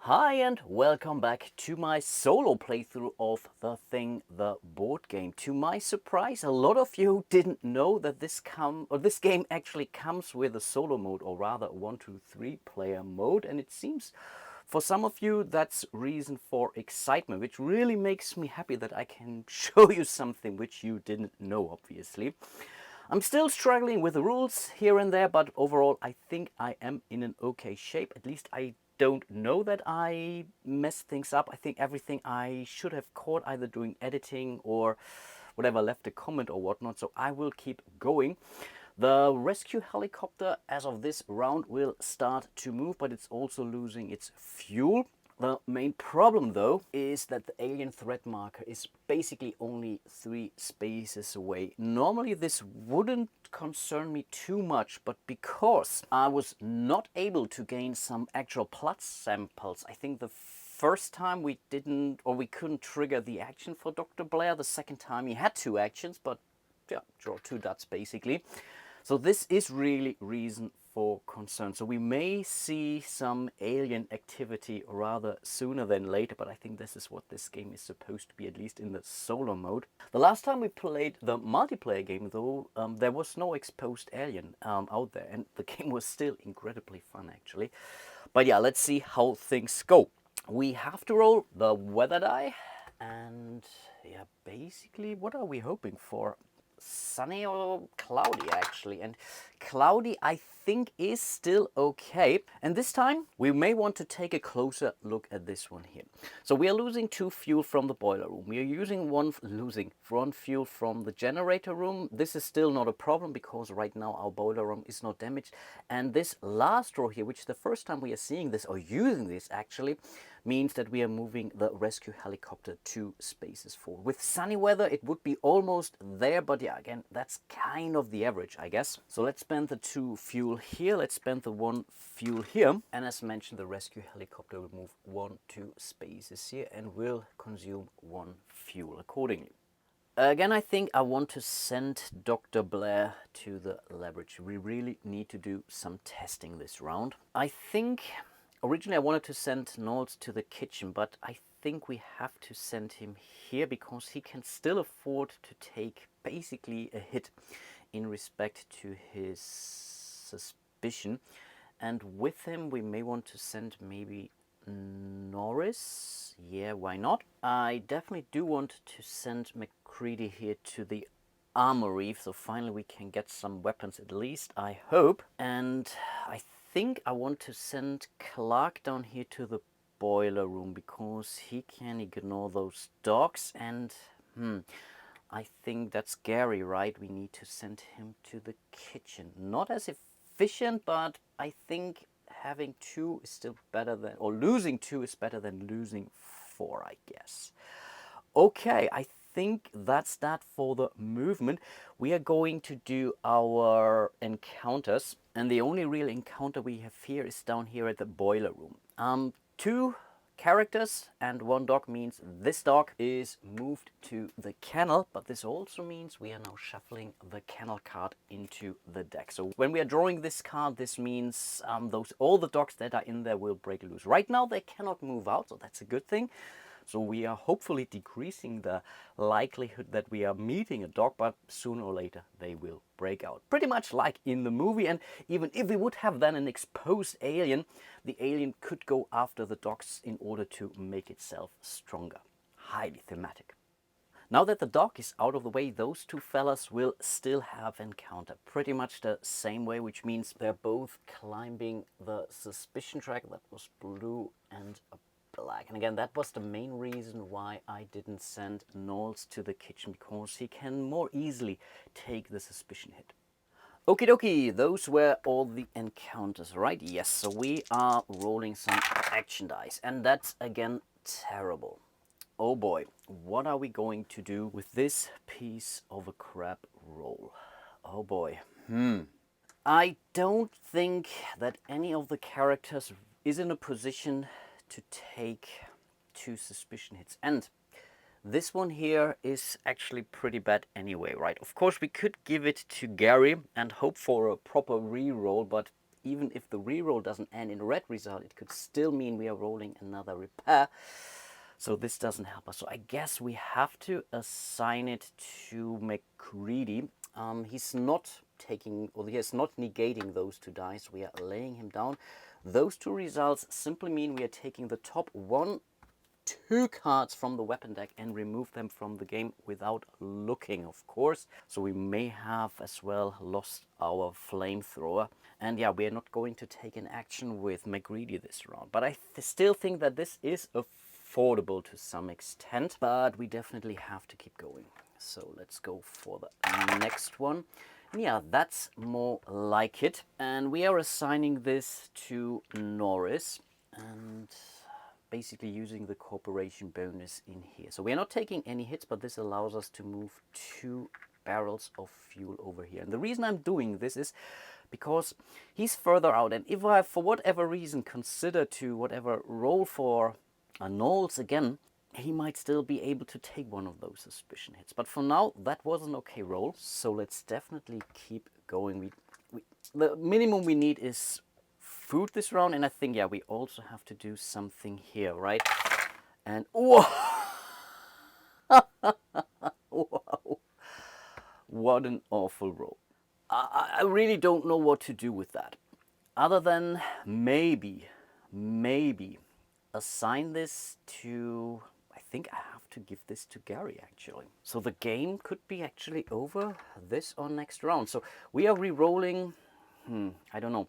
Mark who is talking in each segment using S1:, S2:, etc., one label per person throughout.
S1: Hi and welcome back to my solo playthrough of the board game. To my surprise, a lot of you didn't know that this game actually comes with a solo mode, or rather a 1, 2, 3 player mode, and it seems for some of you that's reason for excitement, which really makes me happy that I can show you something which you didn't know, obviously. I'm still struggling with the rules here and there, but overall I think I am in an okay shape. At least I don't know that I messed things up. I think everything I should have caught either doing editing or whatever, left a comment or whatnot, so I will keep going. The rescue helicopter as of this round will start to move, but it's also losing its fuel. The main problem though is that the alien threat marker is basically only 3 spaces away. Normally this wouldn't concern me too much, but because I was not able to gain some actual blood samples, I think the first time we couldn't trigger the action for Dr. Blair. The second time he had 2 actions, but yeah, draw 2 dots basically. So this is really reason for concern. So we may see some alien activity rather sooner than later, but I think this is what this game is supposed to be, at least in the solo mode. The last time we played the multiplayer game though, there was no exposed alien out there, and the game was still incredibly fun actually. But yeah, let's see how things go. We have to roll the weather die, and yeah, basically what are we hoping for? Sunny or cloudy actually, and cloudy I think is still okay. And this time we may want to take a closer look at this one here. So we are losing 2 fuel from the boiler room. We are losing 1 fuel from the generator room. This is still not a problem because right now our boiler room is not damaged. And this last row here, which is the first time we are seeing this or using this actually, means that we are moving the rescue helicopter 2 spaces forward. With sunny weather it would be almost there, but yeah, again, that's kind of the average, I guess. So let's spend the 2 fuel here, let's spend the 1 fuel here, and as mentioned, the rescue helicopter will move 1, 2 spaces here and will consume 1 fuel accordingly. Again, I think I want to send Dr. Blair to the laboratory. We really need to do some testing this round. I think originally I wanted to send Knowles to the kitchen, but I think we have to send him here because he can still afford to take basically a hit in respect to his suspicion. And with him we may want to send maybe Norris. Yeah, why not? I definitely do want to send McCready here to the armory, so finally we can get some weapons, at least I hope. And I think I want to send Clark down here to the boiler room because he can ignore those dogs. And I think that's Gary, right? We need to send him to the kitchen. Not as efficient, but I think having 2 is still better than, or losing 2 is better than losing 4, I guess. Okay, I think that's that for the movement. We are going to do our encounters, and the only real encounter we have here is down here at the boiler room. 2 characters and 1 dog means this dog is moved to the kennel, but this also means we are now shuffling the kennel card into the deck. So when we are drawing this card, this means all the dogs that are in there will break loose. Right now they cannot move out, so that's a good thing. So we are hopefully decreasing the likelihood that we are meeting a dog, but sooner or later they will break out. Pretty much like in the movie, and even if we would have then an exposed alien, the alien could go after the dogs in order to make itself stronger. Highly thematic. Now that the dog is out of the way, those 2 fellas will still have encounter pretty much the same way, which means they're both climbing the suspicion track. That was blue and black. And again, that was the main reason why I didn't send Knowles to the kitchen, because he can more easily take the suspicion hit. Okie dokie, those were all the encounters, right? Yes, so we are rolling some action dice, and that's again terrible. Oh boy, what are we going to do with this piece of a crap roll? Oh boy. I don't think that any of the characters is in a position to take 2 suspicion hits. And this one here is actually pretty bad anyway, right? Of course, we could give it to Gary and hope for a proper re-roll, but even if the reroll doesn't end in a red result, it could still mean we are rolling another repair. So this doesn't help us. So I guess we have to assign it to McCready. He's not taking, or he is not negating those 2 dice. We are laying him down. Those 2 results simply mean we are taking the top 2 cards from the weapon deck and remove them from the game without looking, of course. So we may have as well lost our flamethrower. And yeah, we are not going to take an action with McGreedy this round. But I still think that this is affordable to some extent. But we definitely have to keep going. So let's go for the next one. And yeah, that's more like it. And we are assigning this to Norris. And basically using the corporation bonus in here. So we're not taking any hits, but this allows us to move 2 barrels of fuel over here. And the reason I'm doing this is because he's further out. And if I, for whatever reason, consider to roll for a Knowles again, he might still be able to take one of those suspicion hits. But for now, that was an okay roll. So let's definitely keep going. The minimum we need is food this round, and I think, yeah, we also have to do something here, right? And whoa! Wow. What an awful roll. I really don't know what to do with that. Other than maybe assign this to, I think I have to give this to Gary actually. So the game could be actually over this or next round. So we are re-rolling, I don't know,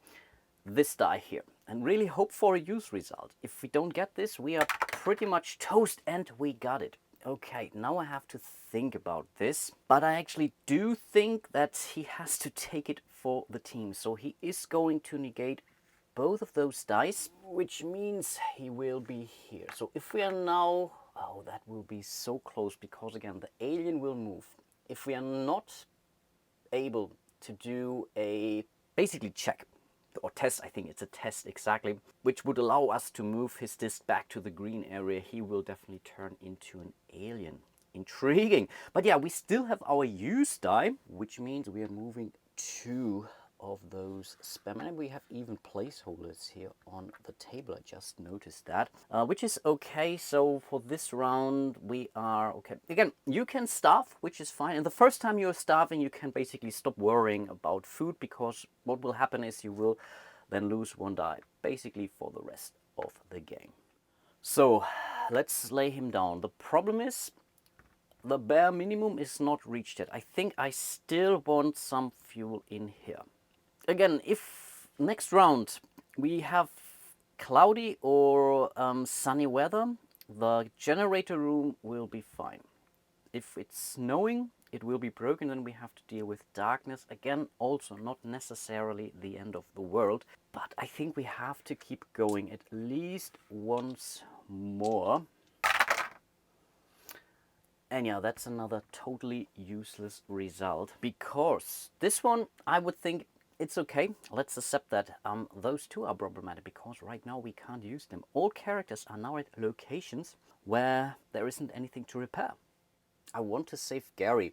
S1: this die here and really hope for a use result. If we don't get this, we are pretty much toast, and we got it. Okay, now I have to think about this, but I actually do think that he has to take it for the team. So he is going to negate both of those dice, which means he will be here. So if we are now, oh, that will be so close, because again, the alien will move. If we are not able to do a basically check or test, I think it's a test exactly, which would allow us to move his disc back to the green area, he will definitely turn into an alien. Intriguing. But yeah, we still have our use die, which means we are moving 2 of those spam, and we have even placeholders here on the table. I just noticed that, which is okay. So for this round we are okay. Again, you can starve, which is fine, and the first time you're starving you can basically stop worrying about food, because what will happen is you will then lose 1 die basically for the rest of the game. So let's lay him down. The problem is the bare minimum is not reached yet. I think I still want some fuel in here. Again, if next round we have cloudy or sunny weather, the generator room will be fine. If it's snowing, it will be broken, and we have to deal with darkness. Again, also not necessarily the end of the world, but I think we have to keep going at least once more. And yeah, that's another totally useless result, because this one, I would think it's okay. Let's accept that those 2 are problematic, because right now we can't use them. All characters are now at locations where there isn't anything to repair. I want to save Gary.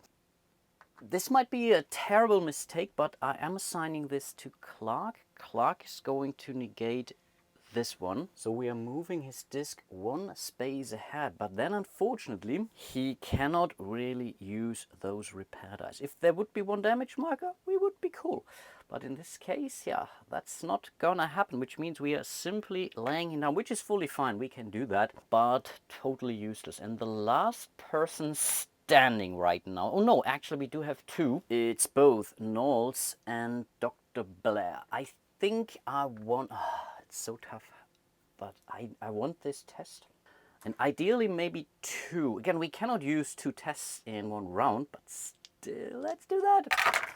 S1: This might be a terrible mistake, but I am assigning this to Clark. Clark is going to negate this one. So we are moving his disc 1 space ahead, but then unfortunately he cannot really use those repair dice. If there would be 1 damage marker, we would be cool. But in this case, yeah, that's not gonna happen, which means we are simply laying him down, which is fully fine. We can do that, but totally useless. And the last person standing right now, oh no, actually we do have 2. It's both Knowles and Dr. Blair. I think I want, it's so tough, but I want this test. And ideally maybe 2. Again, we cannot use 2 tests in 1 round, but still, let's do that.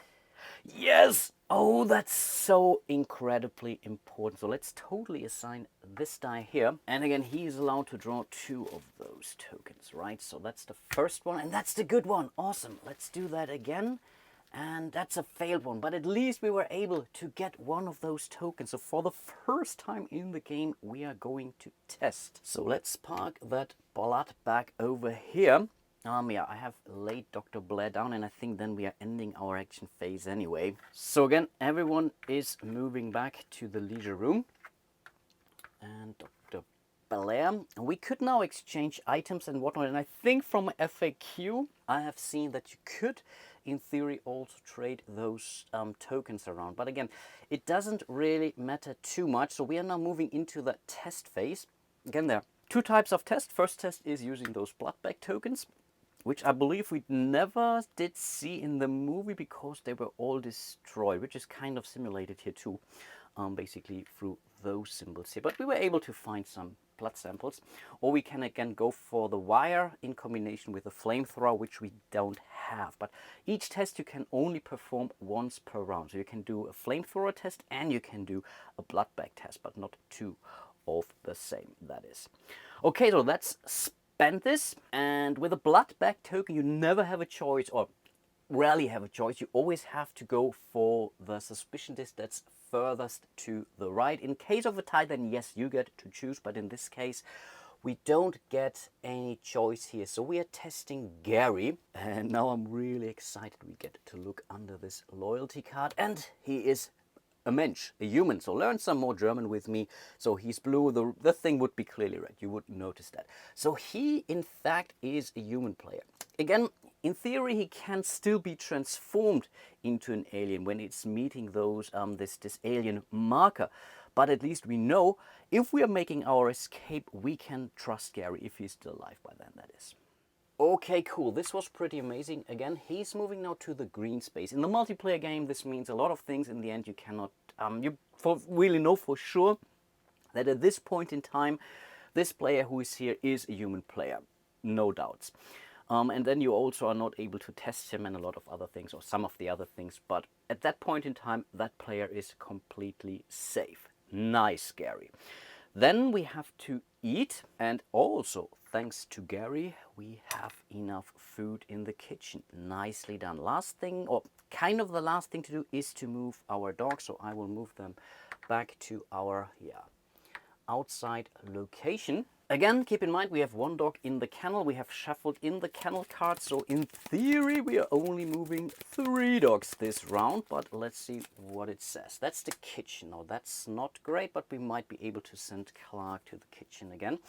S1: Yes! Oh, that's so incredibly important. So let's totally assign this die here. And again, he's allowed to draw 2 of those tokens, right? So that's the first one, and that's the good one. Awesome. Let's do that again. And that's a failed one, but at least we were able to get 1 of those tokens. So for the first time in the game, we are going to test. So let's park that blood back over here. Yeah, I have laid Dr. Blair down, and I think then we are ending our action phase anyway. So again, everyone is moving back to the leisure room. And Dr. Blair, we could now exchange items and whatnot, and I think from FAQ, I have seen that you could, in theory, also trade those tokens around. But again, it doesn't really matter too much. So we are now moving into the test phase. Again, there are two types of test. First test is using those blood bag tokens, which I believe we never did see in the movie because they were all destroyed, which is kind of simulated here too, basically through those symbols here. But we were able to find some blood samples. Or we can again go for the wire in combination with a flamethrower, which we don't have. But each test you can only perform once per round. So you can do a flamethrower test and you can do a blood bag test, but not two of the same, that is. Okay, so let's spend this. And with a blood bag token, you never have a choice, or rarely have a choice. You always have to go for the suspicion disc that's furthest to the right. In case of a tie, then yes, you get to choose, but in this case, we don't get any choice here. So we are testing Gary, and now I'm really excited. We get to look under this loyalty card, and he is a Mensch, a human. So learn some more German with me. So he's blue, the thing would be clearly red. You would notice that. So he, in fact, is a human player. Again, in theory, he can still be transformed into an alien when it's meeting those this alien marker. But at least we know if we are making our escape, we can trust Gary if he's still alive by then, that is. Okay, cool. This was pretty amazing. Again, he's moving now to the green space. In the multiplayer game, this means a lot of things. In the end, you cannot, really know for sure that at this point in time, this player who is here is a human player. No doubts. And then you also are not able to test him and a lot of other things, or some of the other things. But at that point in time, that player is completely safe. Nice, Gary. Then we have to eat, and also thanks to Gary, we have enough food in the kitchen. Nicely done. Last thing, or kind of the last thing to do, is to move our dogs. So I will move them back to our outside location. Again, keep in mind we have one dog in the kennel. We have shuffled in the kennel card, so in theory we are only moving 3 dogs this round, but let's see what it says. That's the kitchen. Now that's not great, but we might be able to send Clark to the kitchen again.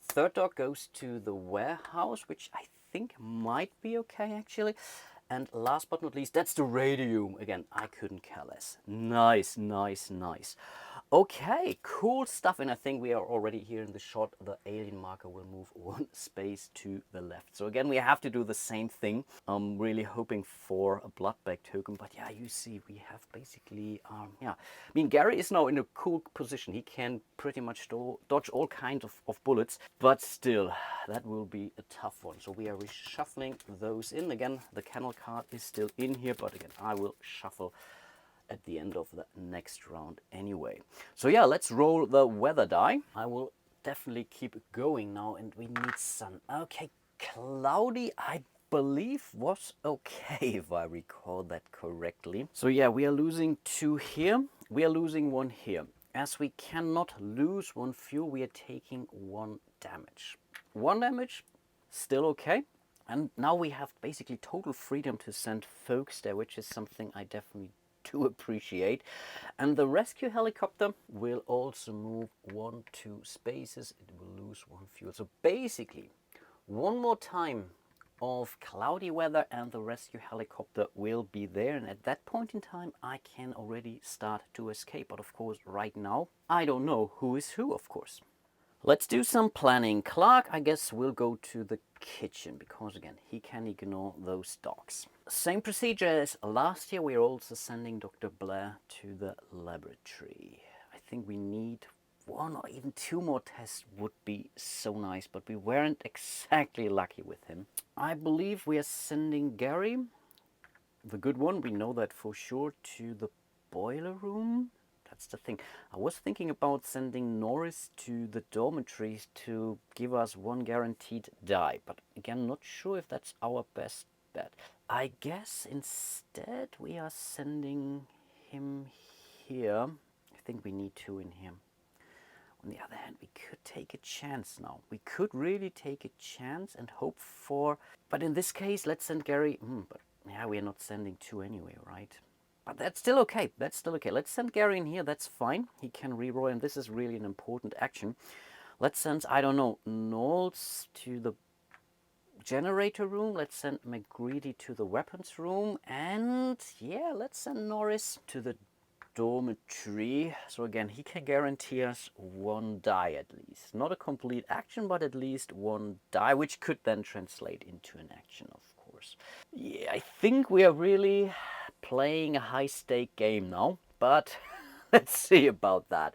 S1: Third dog goes to the warehouse, which I think might be okay actually. And last but not least, that's the radio room. Again, I couldn't care less. Nice, nice, nice. Okay, cool stuff. And I think we are already here in the shot. The alien marker will move 1 space to the left. So again, we have to do the same thing. I'm really hoping for a blood bag token. But yeah, you see, we have basically, I mean, Gary is now in a cool position. He can pretty much dodge all kinds of bullets. But still, that will be a tough one. So we are reshuffling those in. Again, the kennel card is still in here. But again, I will shuffle at the end of the next round anyway. So yeah, let's roll the weather die. I will definitely keep going now, and we need sun. Okay, cloudy, I believe was okay if I recall that correctly. So yeah, we are losing 2 here. We are losing 1 here. As we cannot lose 1 fuel, we are taking 1 damage. 1 damage, still okay. And now we have basically total freedom to send folks there, which is something I definitely to appreciate. And the rescue helicopter will also move 1, 2 spaces. It will lose 1 fuel. So basically, 1 more time of cloudy weather and the rescue helicopter will be there. And at that point in time, I can already start to escape. But of course, right now, I don't know who is who, of course. Let's do some planning. Clark, I guess, will go to the kitchen because, again, he can ignore those dogs. Same procedure as last year. We are also sending Dr. Blair to the laboratory. I think we need 1 or even 2 more tests would be so nice, but we weren't exactly lucky with him. I believe we are sending Gary, the good one, we know that for sure, to the boiler room. That's the thing. I was thinking about sending Norris to the dormitories to give us 1 guaranteed die, but again, not sure if that's our best bet. I guess instead we are sending him here. I think we need 2 in here. On the other hand, we could take a chance now. We could really take a chance and hope for... But in this case, let's send Gary... but yeah, we are not sending 2 anyway, right? But that's still okay. That's still okay. Let's send Gary in here. That's fine. He can reroll, and this is really an important action. Let's send, I don't know, Knowles to the generator room. Let's send McGreedy to the weapons room. And yeah, let's send Norris to the dormitory. So again, he can guarantee us 1 die at least. Not a complete action, but at least 1 die, which could then translate into an action, of course. Yeah, I think we are really playing a high-stake game now, but let's see about that.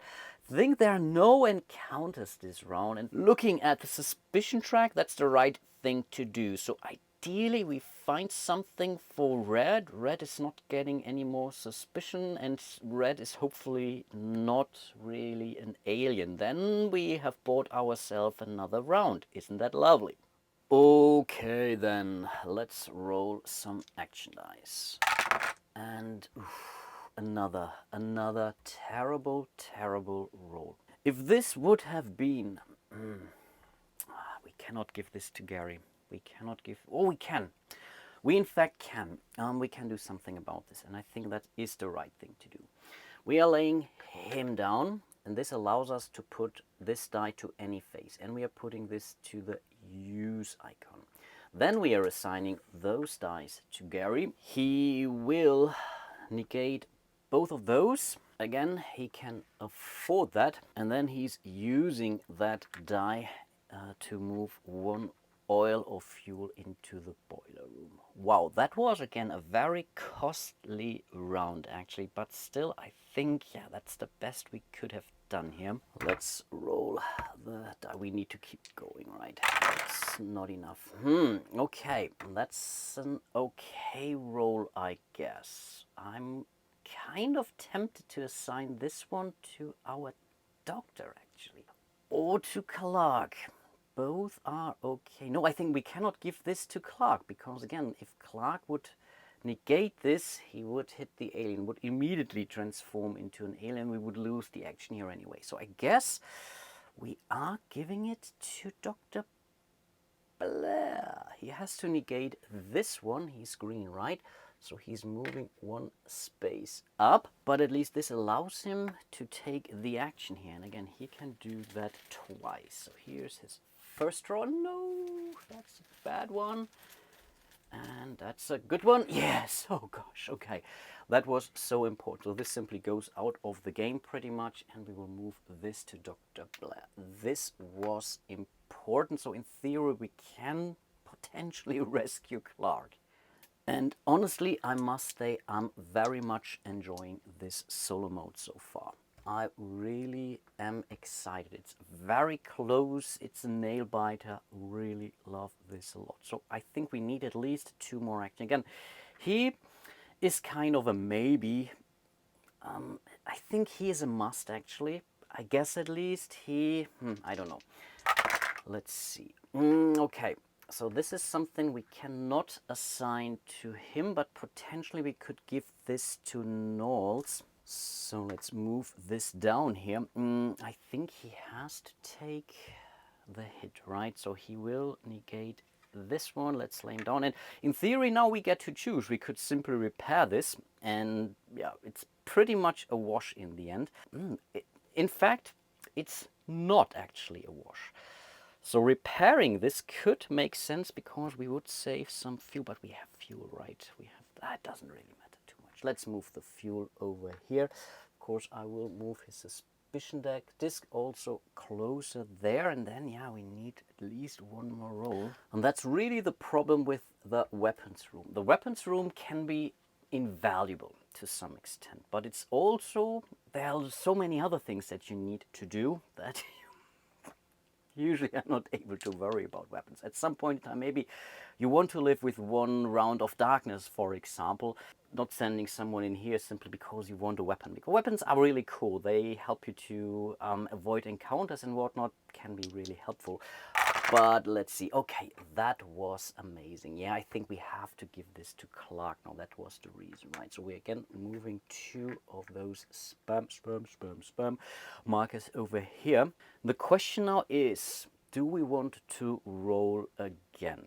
S1: I think there are no encounters this round, and looking at the suspicion track, that's the right thing to do. So ideally we find something for red. Red is not getting any more suspicion, and red is hopefully not really an alien. Then we have bought ourselves another round. Isn't that lovely? Okay, then let's roll some action dice. And another terrible roll. If this would have been... we cannot give this to Gary. We cannot give... Oh, we can. We in fact can. We can do something about this, and I think that is the right thing to do. We are laying him down, and this allows us to put this die to any face, and we are putting this to the use icon. Then we are assigning those dice to Gary. He will negate both of those. Again, he can afford that, and then he's using that die to move 1 oil or fuel into the boiler room. Wow, that was again a very costly round actually, but still I think, yeah, that's the best we could have done here. Let's roll the die. We need to keep going, right? That's not enough. Okay, that's an okay roll, I guess. I'm kind of tempted to assign this one to our doctor actually, or to Clark. Both are okay. No, I think we cannot give this to Clark, because again, if Clark would negate this, he would hit the alien, would immediately transform into an alien. We would lose the action here anyway. So I guess we are giving it to Dr. Blair. He has to negate this one. He's green, right? So he's moving 1 space up, but at least this allows him to take the action here. And again, he can do that twice. So here's his first draw. No, that's a bad one. And that's a good one. Yes. Oh gosh. Okay. That was so important. So this simply goes out of the game pretty much, and we will move this to Dr. Blair. This was important. So in theory, we can potentially rescue Clark. And honestly, I must say, I'm very much enjoying this solo mode so far. I really am excited. It's very close. It's a nail biter. Really love this a lot. So I think we need at least 2 more action. Again, he is kind of a maybe. I think he is a must actually. I guess at least he... I don't know. Let's see. Okay. So this is something we cannot assign to him, but potentially we could give this to Knowles. So let's move this down here. I think he has to take the hit, right? So he will negate this one. Let's lay him down. And in theory, now we get to choose. We could simply repair this, and yeah, it's pretty much a wash in the end. In fact, it's not actually a wash. So repairing this could make sense, because we would save some fuel, but we have fuel, right? We have that. Doesn't really matter too much. Let's move the fuel over here. Of course, I will move his suspicion disc also closer there, and then yeah, we need at least 1 more roll. And that's really the problem with the weapons room. The weapons room can be invaluable to some extent, but it's also, there are so many other things that you need to do that usually I'm not able to worry about weapons. At some point in time, maybe you want to live with 1 round of darkness, for example. not sending someone in here simply because you want a weapon. Because weapons are really cool. They help you to avoid encounters and whatnot. Can be really helpful. But let's see. Okay, that was amazing. Yeah, I think we have to give this to Clark now. That was the reason, right? So we're again moving 2 of those spam markers over here. The question now is, do we want to roll again?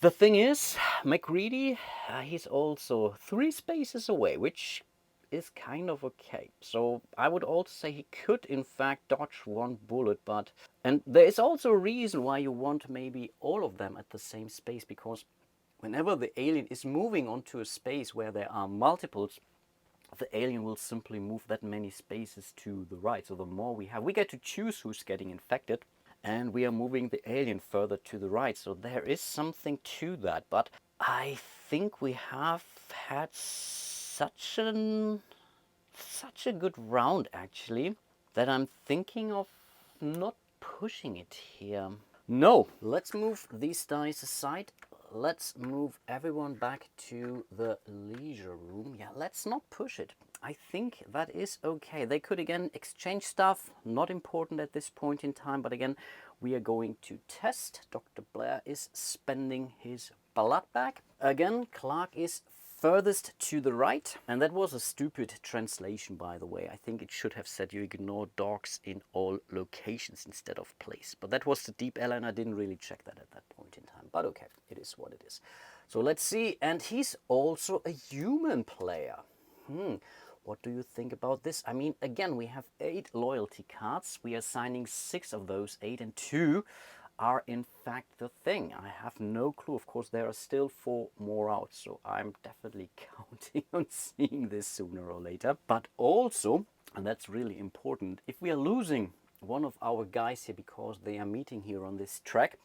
S1: The thing is, McReady, he's also 3 spaces away, which is kind of okay. So I would also say he could in fact dodge 1 bullet, but... And there is also a reason why you want maybe all of them at the same space, because whenever the alien is moving onto a space where there are multiples, the alien will simply move that many spaces to the right. So the more we have, we get to choose who's getting infected, and we are moving the alien further to the right. So there is something to that, but I think we have had such a good round actually that I'm thinking of not pushing it here. No, let's move these dice aside. Let's move everyone back to the leisure room. Yeah, let's not push it. I think that is okay. They could again exchange stuff, not important at this point in time, but again, we are going to test. Dr. Blair is spending his blood bag. Again, Clark is furthest to the right, and that was a stupid translation, by the way. I think it should have said you ignore dogs in all locations instead of place, but that was the deep L, and I didn't really check that at that point in time, but okay, it is what it is. So let's see, and he's also a human player. What do you think about this? I mean, again, we have 8 loyalty cards. We are signing 6 of those 8, and 2 are in fact the thing. I have no clue. Of course, there are still 4 more out, so I'm definitely counting on seeing this sooner or later. But also, and that's really important, if we are losing one of our guys here because they are meeting here on this track,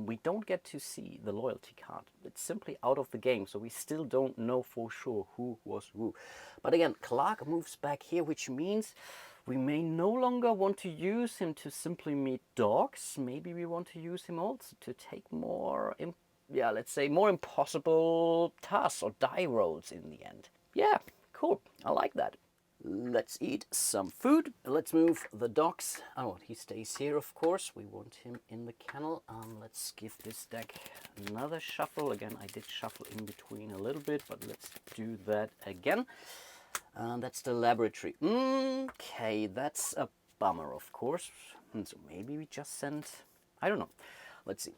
S1: we don't get to see the loyalty card. It's simply out of the game, so we still don't know for sure who was who. But again, Clark moves back here, which means we may no longer want to use him to simply meet dogs. Maybe we want to use him also to take more, let's say more impossible tasks or die rolls in the end. Yeah, cool. I like that. Let's eat some food. Let's move the dogs. Oh, he stays here, of course. We want him in the kennel. Let's give this deck another shuffle. Again, I did shuffle in between a little bit, but let's do that again. That's the laboratory. Okay, that's a bummer, of course. So maybe we just send... I don't know. Let's see.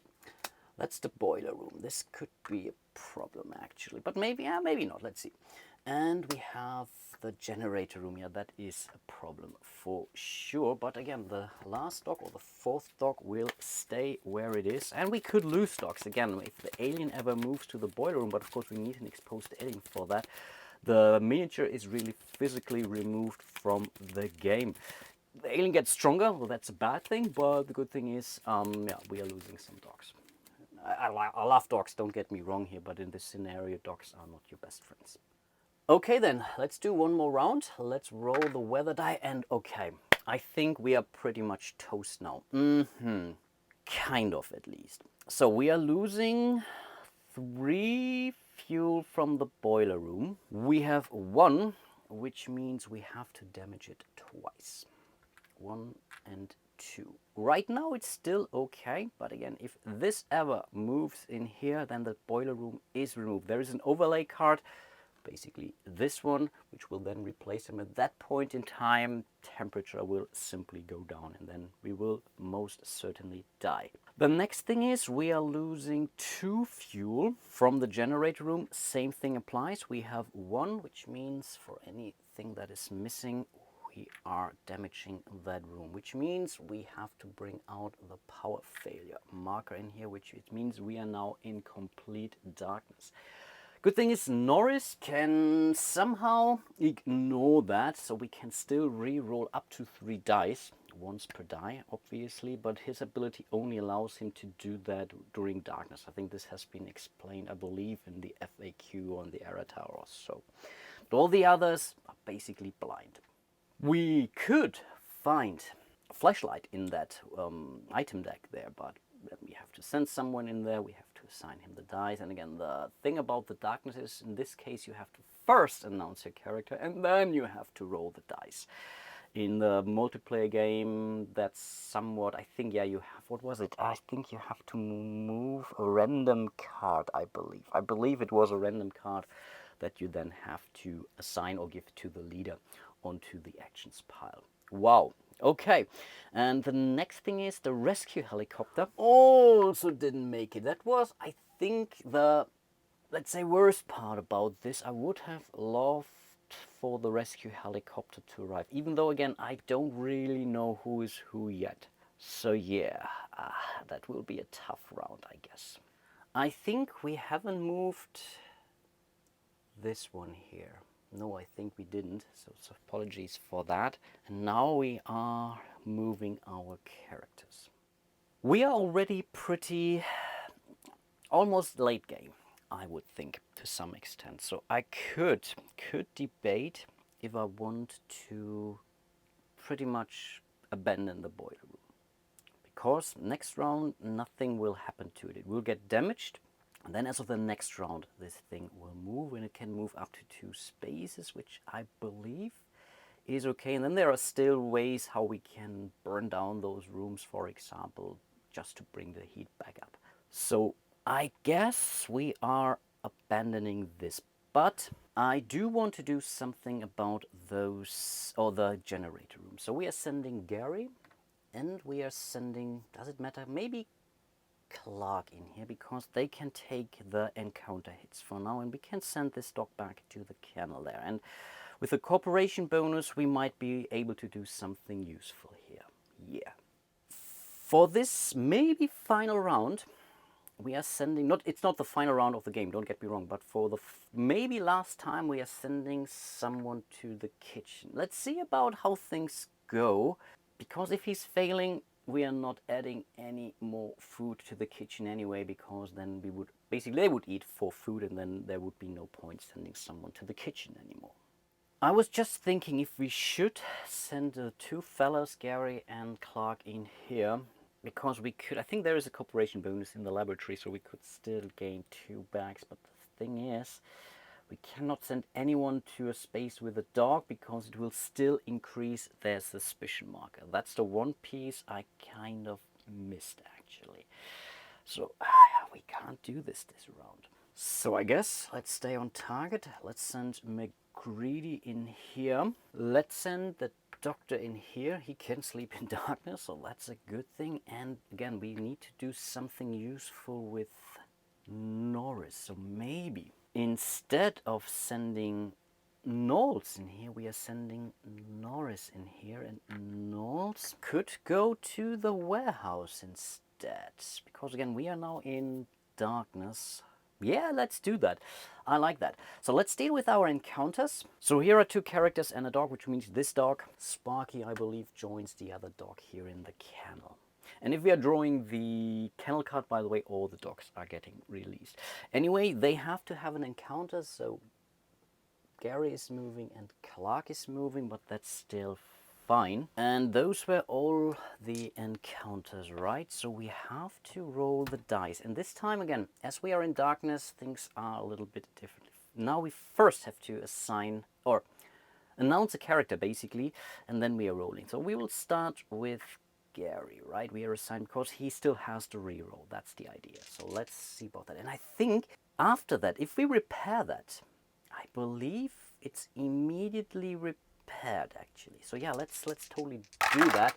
S1: That's the boiler room. This could be a problem, actually. But maybe, maybe not. Let's see. And we have the generator room. Yeah, that is a problem for sure. But again, the last dog or the 4th dog will stay where it is. And we could lose dogs. Again, if the alien ever moves to the boiler room, but of course we need an exposed alien for that. The miniature is really physically removed from the game. The alien gets stronger. Well, that's a bad thing. But the good thing is, yeah, we are losing some dogs. I love dogs, don't get me wrong here, but in this scenario, dogs are not your best friends. Okay then, let's do one more round. Let's roll the weather die, and okay, I think we are pretty much toast now. Kind of, at least. So we are losing 3 fuel from the boiler room. We have 1, which means we have to damage it twice. 1 and 2. Right now it's still okay, but again, if this ever moves in here, then the boiler room is removed. There is an overlay card, basically this one, which will then replace him. At that point in time, temperature will simply go down, and then we will most certainly die. The next thing is we are losing 2 fuel from the generator room. Same thing applies. We have 1, which means for anything that is missing, we are damaging that room, which means we have to bring out the power failure marker in here, which it means we are now in complete darkness. Good thing is Norris can somehow ignore that, so we can still re-roll up to 3 dice, once per die, obviously, but his ability only allows him to do that during darkness. I think this has been explained, I believe, in the FAQ on the error tower or so. But all the others are basically blind. We could find a flashlight in that item deck there, but then we have to send someone in there, we have to assign him the dice. And again, the thing about the darkness is, in this case, you have to first announce your character and then you have to roll the dice. In the multiplayer game, that's somewhat, I think, yeah, you have, what was it? I think you have to move a random card, I believe. I believe it was a random card that you then have to assign or give to the leader onto the actions pile. Wow. Okay, and the next thing is the rescue helicopter also didn't make it. That was, I think, the, let's say, worst part about this. I would have loved for the rescue helicopter to arrive, even though, again, I don't really know who is who yet. So yeah, that will be a tough round, I guess. I think we haven't moved this one here. No, I think we didn't, so apologies for that. And now we are moving our characters. We are already pretty almost late game, I would think, to some extent. So I could debate if I want to pretty much abandon the boiler room. Because next round nothing will happen to it. It will get damaged. And then as of the next round, this thing will move, and it can move up to 2 spaces, which I believe is okay. And then there are still ways how we can burn down those rooms, for example, just to bring the heat back up. So I guess we are abandoning this, but I do want to do something about those, or the generator room. So we are sending Gary, and we are sending, does it matter, maybe Clark in here, because they can take the encounter hits for now, and we can send this dog back to the kennel there. And with the cooperation bonus, we might be able to do something useful here. Yeah. For this maybe final round, we are sending, it's not the final round of the game, don't get me wrong, but for the maybe last time, we are sending someone to the kitchen. Let's see about how things go, because if he's failing, we are not adding any more food to the kitchen anyway, because then we would, basically they would eat for food, and then there would be no point sending someone to the kitchen anymore. I was just thinking if we should send the 2 fellas, Gary and Clark, in here, because we could, I think there is a cooperation bonus in the laboratory, so we could still gain 2 bags, but the thing is, we cannot send anyone to a space with a dog, because it will still increase their suspicion marker. That's the one piece I kind of missed, actually. So we can't do this round. So I guess let's stay on target. Let's send McGreedy in here. Let's send the doctor in here. He can sleep in darkness, so that's a good thing. And again, we need to do something useful with Norris. So maybe instead of sending Knowles in here, we are sending Norris in here, and Knowles could go to the warehouse instead, because again, we are now in darkness. Yeah, let's do that. I like that. So let's deal with our encounters. So here are 2 characters and a dog, which means this dog, Sparky, I believe, joins the other dog here in the kennel. And if we are drawing the kennel card, by the way, all the dogs are getting released. Anyway, they have to have an encounter, so Gary is moving and Clark is moving, but that's still fine. And those were all the encounters, right? So we have to roll the dice. And this time, again, as we are in darkness, things are a little bit different. Now we first have to assign, or announce a character, basically, and then we are rolling. So we will start with Gary, right? We are assigned because he still has to reroll. That's the idea. So let's see about that. And I think after that, if we repair that, I believe it's immediately repaired, actually. So yeah, let's totally do that.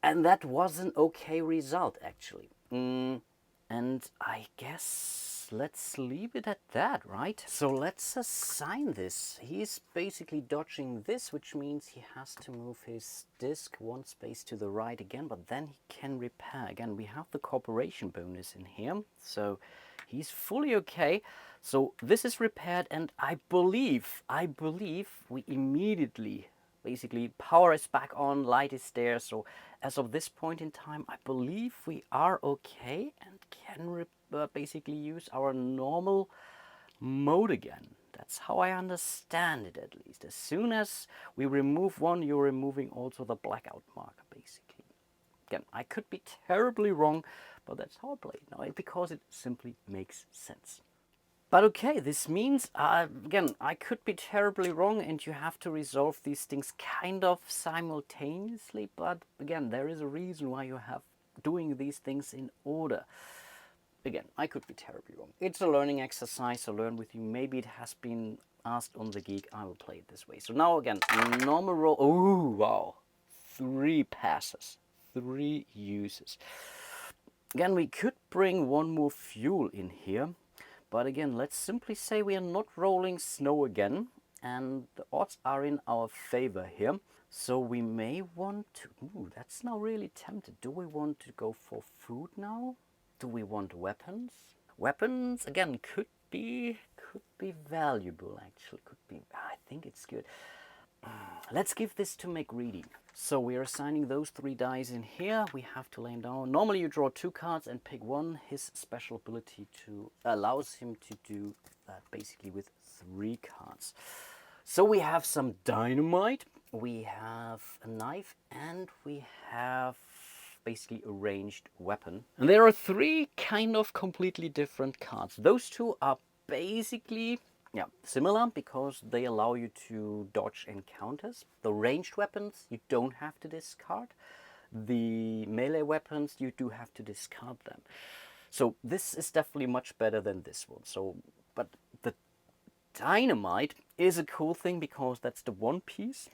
S1: And that was an okay result, actually. And I guess let's leave it at that, right? So let's assign this. He's basically dodging this, which means he has to move his disc 1 space to the right again, but then he can repair. Again, we have the cooperation bonus in here, so he's fully okay. So this is repaired, and I believe we immediately, basically, power is back on, light is there. So as of this point in time, I believe we are okay and can basically use our normal mode again. That's how I understand it, at least. As soon as we remove one, you're removing also the blackout marker, basically. Again, I could be terribly wrong, but that's how I play it now, because it simply makes sense. But okay, this means, again, I could be terribly wrong and you have to resolve these things kind of simultaneously. But again, there is a reason why you have doing these things in order. Again, I could be terribly wrong. It's a learning exercise, so learn with you. Maybe it has been asked on the geek. I will play it this way. So now again, normal roll. Oh, wow. 3 passes, 3 uses. Again, we could bring 1 more fuel in here. But again, let's simply say we are not rolling snow again. And the odds are in our favor here. So we may want to... Ooh, that's now really tempted. Do we want to go for food now? Do we want weapons? Weapons, again, could be valuable, actually. Could be... I think it's good. Let's give this to make greedy. So we are assigning those 3 dice in here. We have to lay them down. Normally you draw 2 cards and pick 1. His special ability allows him to do that basically with 3 cards. So we have some dynamite, we have a knife, and we have basically a ranged weapon. And there are 3 kind of completely different cards. Those 2 are basically similar because they allow you to dodge encounters. The ranged weapons you don't have to discard. The melee weapons you do have to discard them. So this is definitely much better than this one. But the dynamite is a cool thing because that's the 1 piece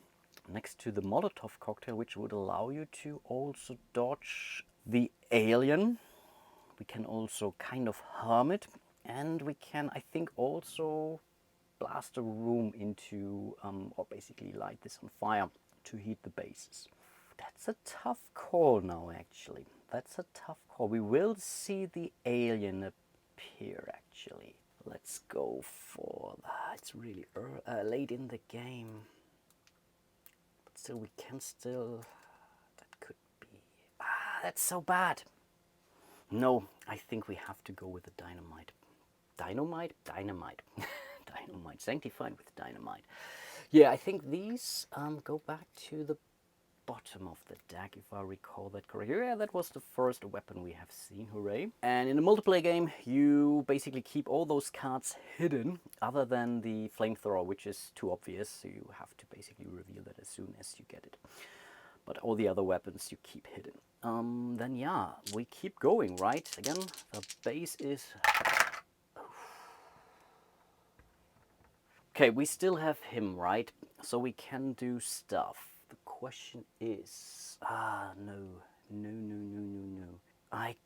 S1: next to the Molotov cocktail, which would allow you to also dodge the alien. We can also kind of harm it, and we can, I think, also blast a room into, or basically light this on fire to heat the bases. That's a tough call now, actually. That's a tough call. We will see the alien appear, actually. Let's go for that. It's really late in the game. But still, we can still... That could be... that's so bad. No, I think we have to go with the dynamite. Dynamite? Dynamite. Dynamite. Sanctified with dynamite. Yeah, I think these go back to the bottom of the deck, if I recall that correctly. Yeah, that was the first weapon we have seen, hooray. And in a multiplayer game, you basically keep all those cards hidden, other than the flamethrower, which is too obvious, so you have to basically reveal that as soon as you get it. But all the other weapons you keep hidden. Then yeah, we keep going, right? Again, the base is... Okay, we still have him, right? So we can do stuff. The question is... No. I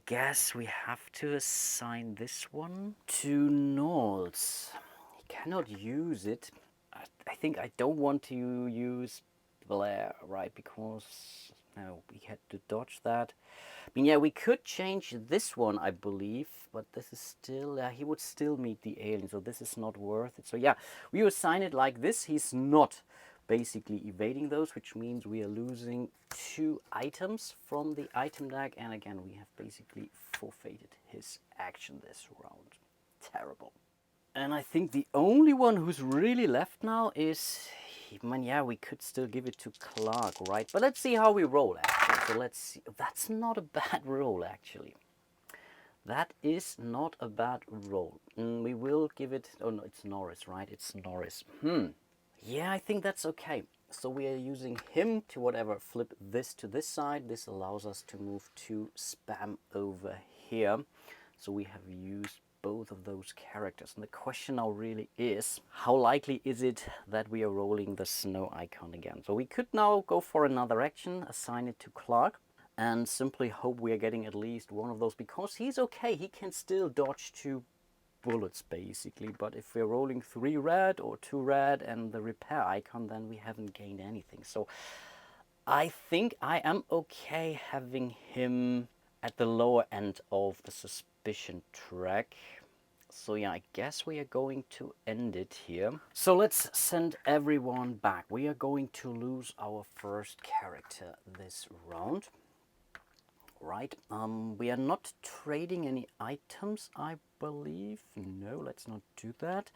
S1: guess we have to assign this one to Knowles. He cannot use it. I think I don't want to use Blair, right? Because no, we had to dodge that. I mean, yeah, we could change this one, I believe, but this is still, he would still meet the alien, so this is not worth it. So yeah, we assign it like this. He's not basically evading those, which means we are losing 2 items from the item deck, and again, we have basically forfeited his action this round. Terrible. And I think the only one who's really left now is... Man, yeah, we could still give it to Clark, right? But let's see how we roll, actually. So let's see. That's not a bad roll, actually. That is not a bad roll. We will give it... Oh, no, it's Norris, right? It's Norris. Yeah, I think that's okay. So we are using him to whatever, flip this to this side. This allows us to move to spam over here. So we have used both of those characters. And the question now really is, how likely is it that we are rolling the snow icon again? So we could now go for another action, assign it to Clark, and simply hope we are getting at least one of those, because he's okay. He can still dodge 2 bullets basically, but if we're rolling 3 red or 2 red and the repair icon, then we haven't gained anything. So I think I am okay having him at the lower end of the suspicion track. So yeah, I guess we are going to end it here. So let's send everyone back. We are going to lose our first character this round. Right, we are not trading any items, I believe. No, let's not do that.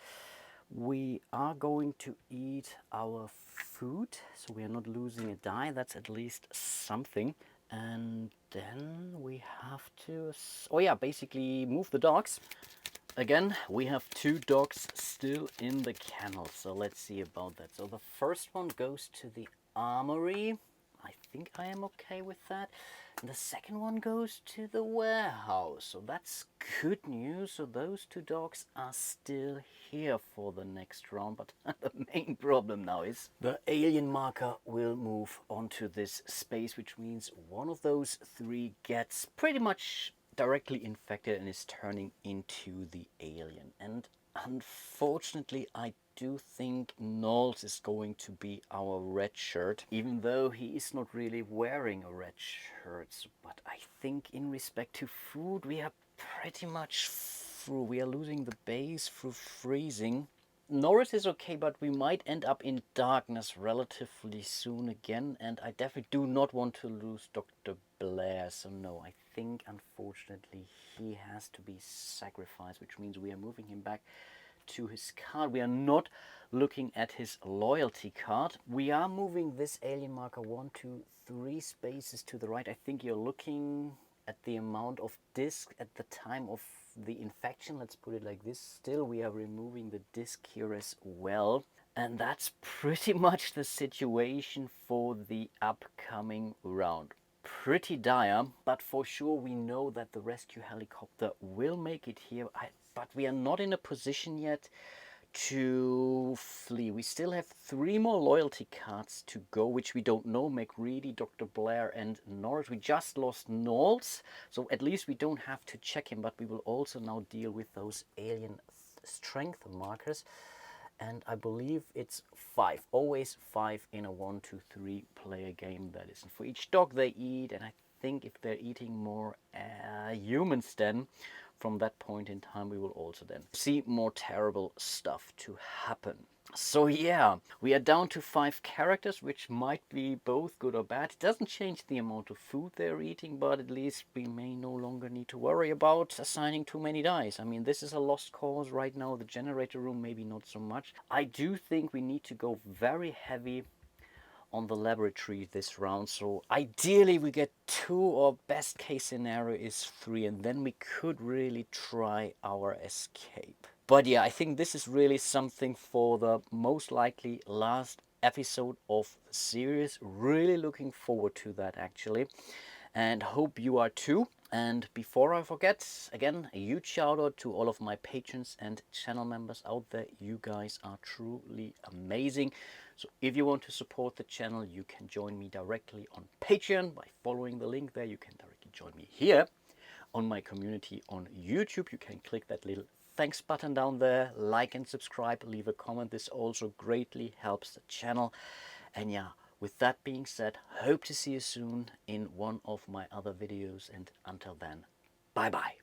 S1: We are going to eat our food, so we are not losing a die. That's at least something. And then we have to, oh yeah, basically move the dogs. Again, we have 2 dogs still in the kennel, so let's see about that. So the first one goes to the armory. I think I am okay with that. And the second one goes to the warehouse, so that's good news. So those 2 dogs are still here for the next round, but the main problem now is the alien marker will move onto this space, which means one of those 3 gets pretty much directly infected and is turning into the alien. And unfortunately, I do think Knowles is going to be our red shirt, even though he is not really wearing a red shirt. But I think in respect to food, we are pretty much through. We are losing the base through freezing. Norris is okay, but we might end up in darkness relatively soon again, and I definitely do not want to lose Dr. Blair, so no, I think unfortunately he has to be sacrificed, which means we are moving him back to his card. We are not looking at his loyalty card. We are moving this alien marker 1, 2, 3 spaces to the right. I think you're looking at the amount of disc at the time of the infection, let's put it like this. Still, we are removing the disc here as well. And that's pretty much the situation for the upcoming round. Pretty dire, but for sure we know that the rescue helicopter will make it here. But we are not in a position yet to flee. We still have 3 more loyalty cards to go, which we don't know. McReady, Dr. Blair and Norris. We just lost Knowles, so at least we don't have to check him, but we will also now deal with those alien strength markers. And I believe it's 5, always 5 in a 1, 2, 3 player game, that is. And for each dog they eat, and I think if they're eating more humans, then from that point in time we will also then see more terrible stuff to happen. So yeah, we are down to 5 characters, which might be both good or bad. It doesn't change the amount of food they're eating, but at least we may no longer need to worry about assigning too many dice. I mean, this is a lost cause right now. The generator room, maybe not so much. I do think we need to go very heavy on the laboratory this round, so ideally we get 2, or best case scenario is 3, and then we could really try our escape. But yeah, I think this is really something for the most likely last episode of the series. Really looking forward to that actually, and hope you are too. And before I forget, again, a huge shout out to all of my patrons and channel members out there. You guys are truly amazing. So if you want to support the channel, you can join me directly on Patreon by following the link there. You can directly join me here on my community on YouTube. You can click that little thanks button down there, like and subscribe, leave a comment. This also greatly helps the channel. And yeah, with that being said, hope to see you soon in one of my other videos, and until then, bye bye.